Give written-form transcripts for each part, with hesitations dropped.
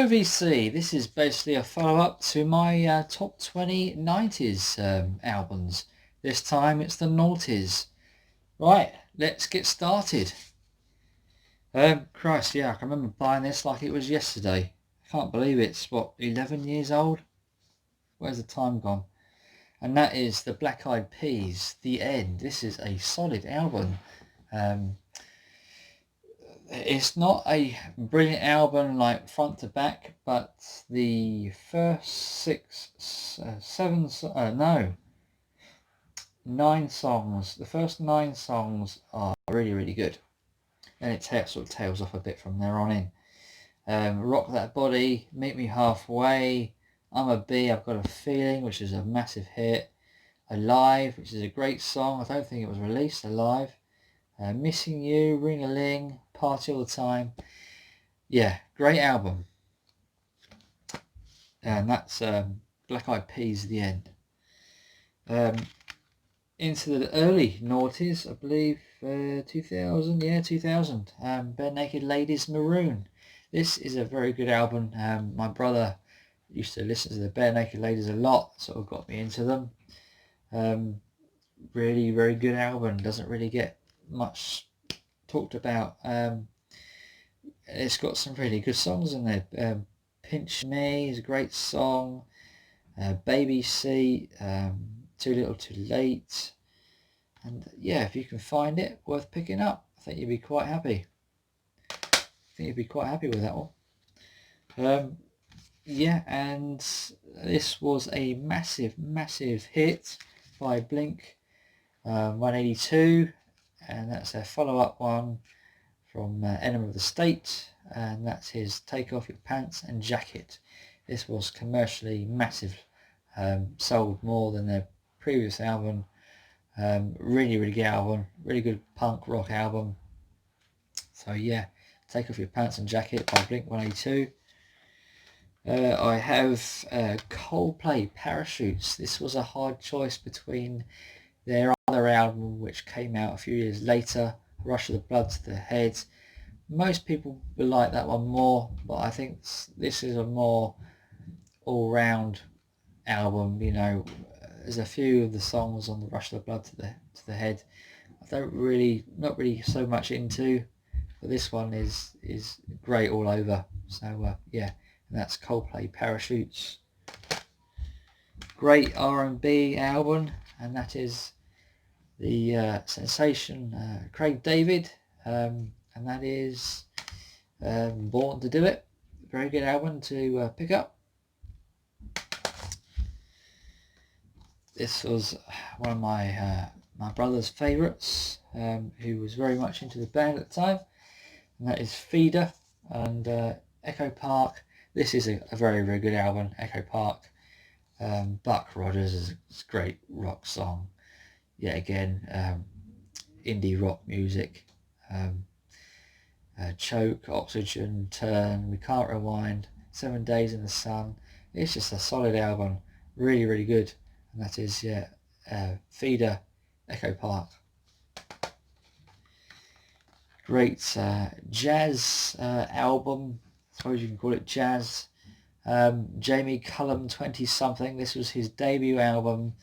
OVC, this is basically a follow-up to my top 20 90s albums. This time it's the noughties. Right, let's get started. Christ, yeah, I can remember buying this like it was yesterday. I can't believe it's, what, 11 years old? Where's the time gone? And that is the Black Eyed Peas, The End. This is a solid album. It's not a brilliant album like front to back, but the first 9 songs, the first 9 songs are really, really good. And it sort of tails off a bit from there on in. Rock That Body, Meet Me Halfway, I'm a Bee, I've Got a Feeling, which is a massive hit. Alive, which is a great song. I don't think it was released Alive. Missing You, Ring-a-Ling, Party All the Time. Yeah, great album. And that's Black Eyed Peas, The End. Into the early noughties, I believe 2000, yeah, 2000. Bare Naked Ladies, Maroon. This is a very good album. My brother used to listen to the Bare Naked Ladies a lot, sort of got me into them. Really, very good album. Doesn't really get much talked about. It's got some really good songs in there. Pinch Me is a great song. Baby Seat, Too Little Too Late. And yeah, if you can find it, worth picking up. I think you'd be quite happy. With that one. Yeah, and this was a massive, massive hit by Blink 182, and that's their follow-up one from Enema of the State, and that's his Take Off Your Pants and Jacket. This was commercially massive, sold more than their previous album. Really, really good album, really good punk rock album. So yeah, Take Off Your Pants and Jacket by Blink 182. I have Coldplay, Parachutes. This was a hard choice between their other album, which came out a few years later, Rush of the Blood to the Head. Most people will like that one more, but I think this is a more all-round album. You know, there's a few of the songs on the Rush of the Blood to the Head I not really so much into, but this one is great all over. So yeah, and that's Coldplay, Parachutes. Great R&B album, and that is the sensation Craig David, and that is Born to Do It. Very good album to pick up. This was one of my brother's favourites, who was very much into the band at the time, and that is Feeder and Echo Park. This is a very, very good album, Echo Park. Buck Rogers is a great rock song. Yet again, indie rock music. Choke, Oxygen, Turn, We Can't Rewind, 7 Days in the Sun. It's just a solid album, really, really good. And that is, Feeder, Echo Park. Great jazz album, I suppose you can call it jazz. Jamie Cullum, 20-something. This was his debut album.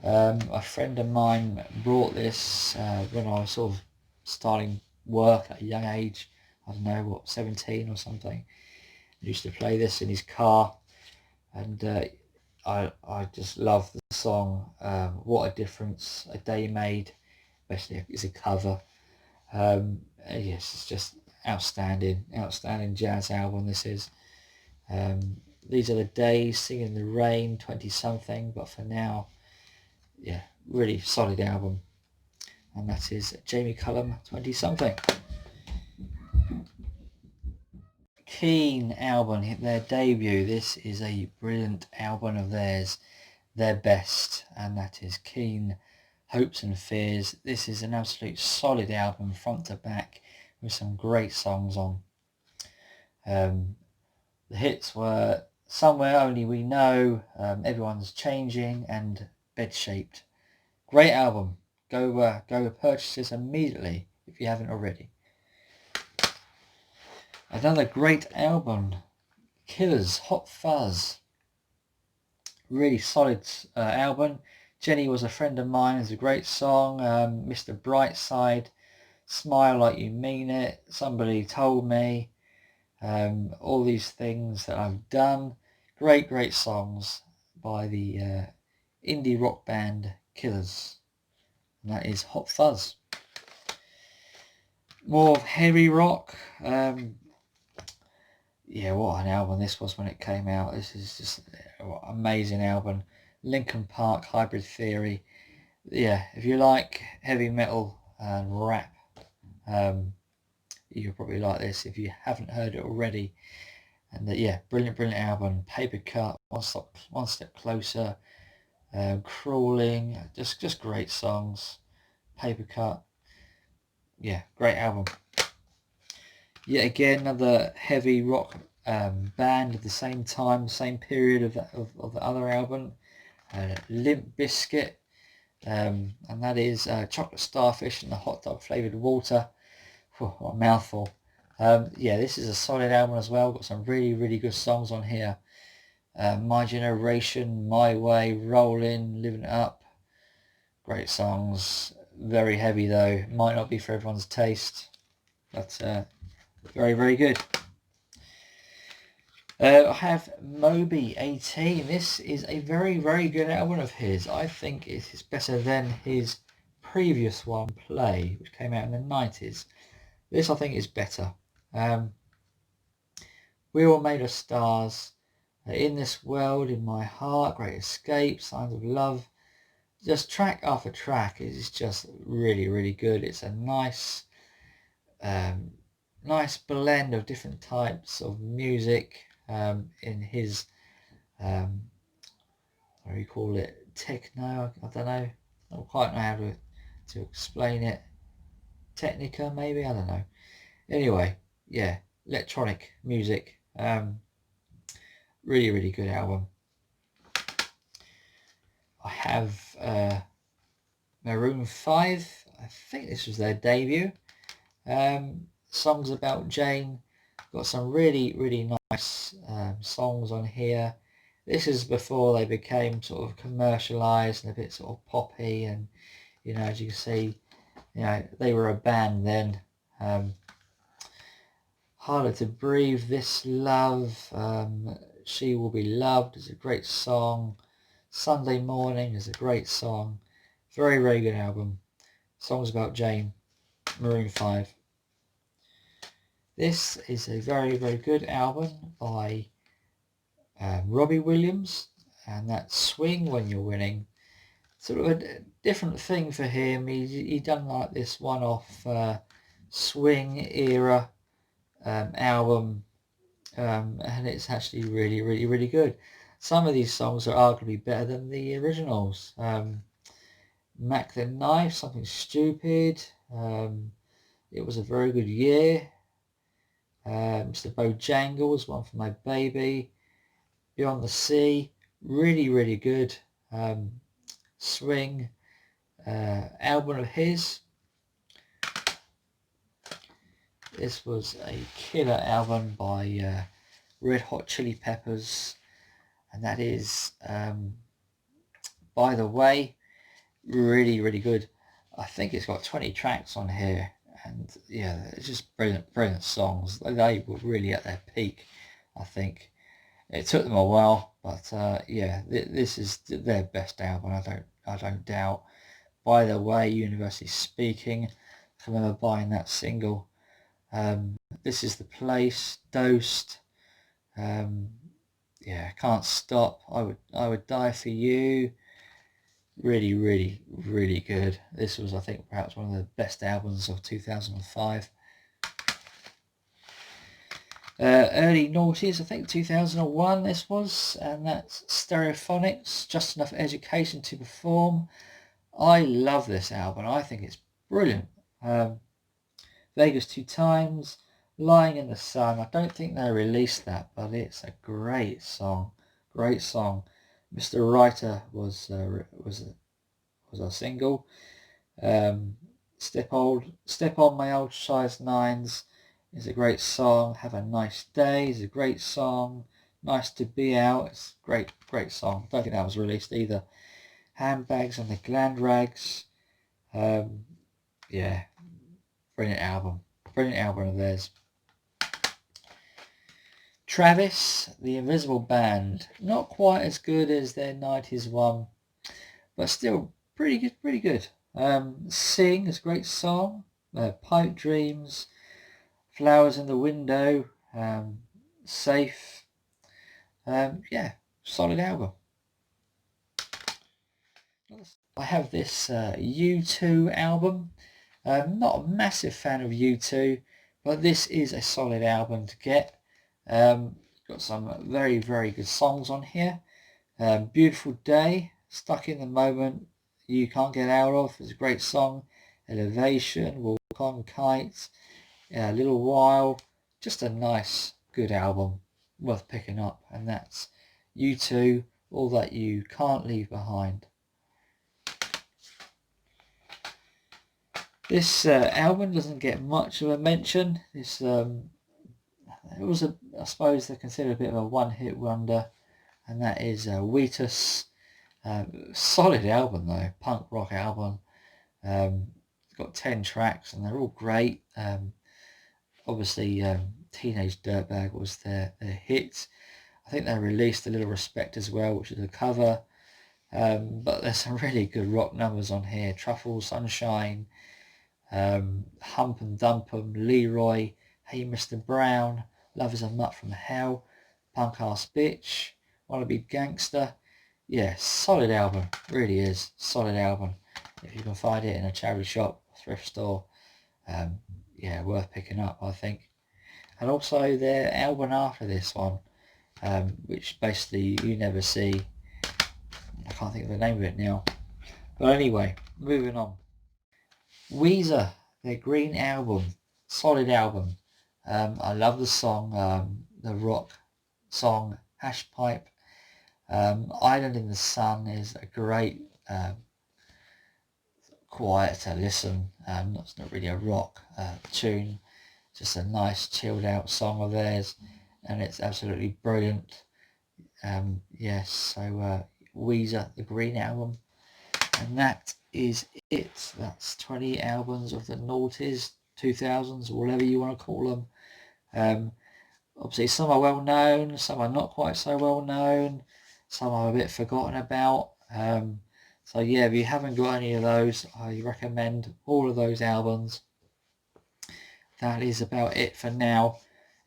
A friend of mine brought this when I was sort of starting work at a young age. I don't know, 17 or something. He used to play this in his car, and I just love the song. What a Difference a Day Made, especially it's a cover. Yes, it's just outstanding jazz album. This is. These Are the Days, Singing in the Rain, 20-something, but for now, yeah, really solid album. And that is Jamie Cullum, 20-something. Keane album, their debut. This is a brilliant album of theirs, their best, and that is Keane, Hopes and Fears. This is an absolute solid album, front to back, with some great songs on. The hits were Somewhere Only We Know, Everyone's Changing, and Bed Shaped. Great album. Go purchase this immediately if you haven't already. Another great album, Killers, Hot Fuzz. Really solid album. Jenny Was a Friend of Mine is a great song. Mr. Brightside, Smile Like You Mean It, Somebody Told Me. All these things that I've done. Great songs by the indie rock band Killers. And that is Hot Fuzz. More of heavy rock. Yeah, what an album this was when it came out. This is just an amazing album. Linkin Park, Hybrid Theory. Yeah, if you like heavy metal and rap, you'll probably like this if you haven't heard it already. And yeah, brilliant album. Paper Cut, One Step Closer, Crawling, just great songs. Paper Cut, yeah, great album. Yet again, another heavy rock band at the same time, same period of the other album, Limp Bizkit, and that is Chocolate Starfish and the Hot Dog Flavoured Water. Whew, what a mouthful. Yeah, this is a solid album as well. Got some really good songs on here. My Generation, My Way, Rollin', Living It Up. Great songs. Very heavy though. Might not be for everyone's taste, but very good. I have Moby 18. This is a very good album of his. I think it is better than his previous one, Play, which came out in the 90s. This I think is better. We're All Made of Stars, In This World, In My Heart, Great Escape, Signs of Love. Just track after track is just really good. It's a nice blend of different types of music in his what do you call it, techno, I don't know, I don't quite know how to explain it. Technica maybe, I don't know. Anyway, yeah, electronic music. Really good album. I have Maroon 5. I think this was their debut. Songs About Jane. Got some really nice songs on here. This is before they became sort of commercialized and a bit sort of poppy, and you know, as you can see, you know, they were a band then. Harder to Breathe, This Love, She Will Be Loved is a great song. Sunday Morning is a great song. Very good album. Songs About Jane, Maroon 5. This is a very good album by Robby Williams, and that's Swing When You're Winning. Sort of a different thing for him. He done like this one-off swing era album, and it's actually really good. Some of these songs are arguably better than the originals. Mac the Knife, Something Stupid, It Was a Very Good Year, Mr. Bojangles, One for My Baby, Beyond the Sea, really good swing album of his. This was a killer album by Red Hot Chili Peppers, and that is By the Way. Really good. I think it's got 20 tracks on here, and yeah, it's just brilliant songs. They were really at their peak. I think it took them a while, but yeah, this is their best album. I don't doubt. By the Way, Universally Speaking, I remember buying that single. This Is the Place, Dosed, yeah, Can't Stop, I Would Die for You. Really good. This was, I think, perhaps one of the best albums of 2005. Early noughties, I think 2001 this was, and that's Stereophonics, Just Enough Education to Perform. I love this album. I think it's brilliant. Vegas 2 Times, Lying in the Sun. I don't think they released that, but it's a great song. Mr. Writer was a single. Step on My Old Size 9s is a great song. Have a Nice Day is a great song. Nice to Be Out. It's a great song. Don't think that was released either. Handbags and the Gland Rags. Yeah, brilliant album of theirs. Travis, The Invisible Band. Not quite as good as their 90s one, but still pretty good. Sing is a great song. Pipe Dreams, Flowers in the Window, Safe. Yeah, solid album. I have this U2 album. Not a massive fan of U2, but this is a solid album to get. Got some very good songs on here. Beautiful Day, Stuck in the Moment, You Can't Get Out Of, it's a great song. Elevation, Walk on Kites, A Little While, just a nice, good album, worth picking up, and that's U2, All That You Can't Leave Behind. This album doesn't get much of a mention. This it was I suppose they're considered a bit of a one-hit wonder, and that is Wheatus. Solid album though, punk rock album. It's got 10 tracks and they're all great. Obviously, Teenage Dirtbag was their hit. I think they released A Little Respect as well, which is a cover. But there's some really good rock numbers on here. Truffle, Sunshine, Hump and Dump 'em, Leroy, Hey Mr. Brown, Love is a Mutt from Hell, Punk Ass Bitch, Wanna Be Gangster. Yeah, solid album, really is, solid album. If you can find it in a charity shop, thrift store, yeah, worth picking up, I think. And also their album after this one, which basically You Never See. I can't think of the name of it now. But anyway, moving on. Weezer, their Green Album, solid album. I love the song, the rock song Hash Pipe. Island in the Sun is a great, quiet to listen. It's not really a rock tune, just a nice chilled out song of theirs, and it's absolutely brilliant. Yes, so Weezer, the Green Album, and that is it. That's 20 albums of the noughties, 2000s, whatever you want to call them. Obviously some are well known, some are not quite so well known, some are a bit forgotten about. So yeah, if you haven't got any of those, I recommend all of those albums. That is about it for now.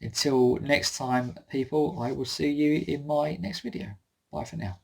Until next time, people, I will see you in my next video. Bye for now.